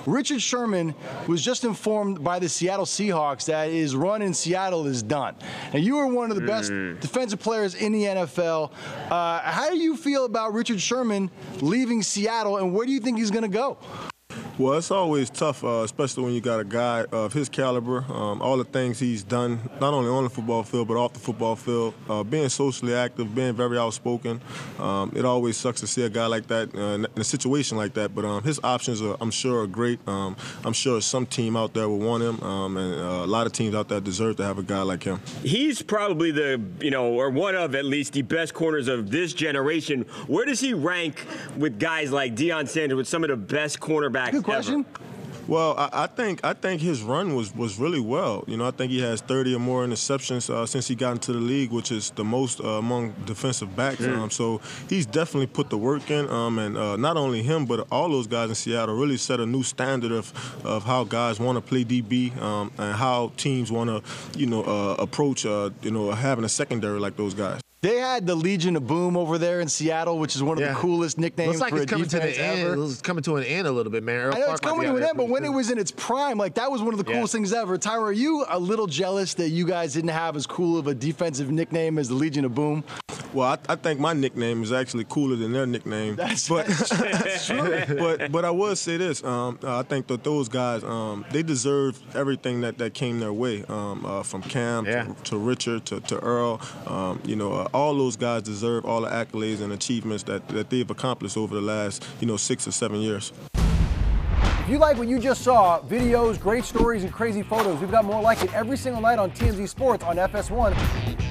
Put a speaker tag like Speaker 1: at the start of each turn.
Speaker 1: Richard Sherman was just informed by the Seattle Seahawks that his run in Seattle is done. And you are one of the best defensive players in the NFL. How do you feel about Richard Sherman leaving Seattle, and where do you think he's going to go?
Speaker 2: Well, it's always tough, especially when you got a guy of his caliber, all the things he's done, not only on the football field, but off the football field, being socially active, being very outspoken. It always sucks to see a guy like that in a situation like that, but his options, I'm sure, are great. I'm sure some team out there will want him, and a lot of teams out there deserve to have a guy like him.
Speaker 3: He's probably or one of at least the best corners of this generation. Where does he rank with guys like Deion Sanders, with some of the best cornerbacks
Speaker 1: Good question.
Speaker 3: ever?
Speaker 2: Well, I think his run was really well. You know, I think he has 30 or more interceptions since he got into the league, which is the most among defensive backs. So he's definitely put the work in, and not only him, but all those guys in Seattle really set a new standard of how guys want to play DB and how teams want to, approach, having a secondary like those guys.
Speaker 1: They had the Legion of Boom over there in Seattle, which is one of the coolest nicknames
Speaker 4: Looks like
Speaker 1: for
Speaker 4: it's
Speaker 1: a
Speaker 4: coming
Speaker 1: defense
Speaker 4: to the end.
Speaker 1: ever.
Speaker 4: It's coming to an end a little bit, man.
Speaker 1: I know it's coming to an end, but when it was in its prime, like, that was one of the coolest things ever. Tyrann, are you a little jealous that you guys didn't have as cool of a defensive nickname as the Legion of Boom?
Speaker 2: Well, I think my nickname is actually cooler than their nickname.
Speaker 1: That's true.
Speaker 2: But I will say this. I think that those guys, they deserve everything that came their way, from Cam to Richard to Earl. All those guys deserve all the accolades and achievements that they've accomplished over the last, 6 or 7 years.
Speaker 5: If you like what you just saw, videos, great stories, and crazy photos, we've got more like it every single night on TMZ Sports on FS1.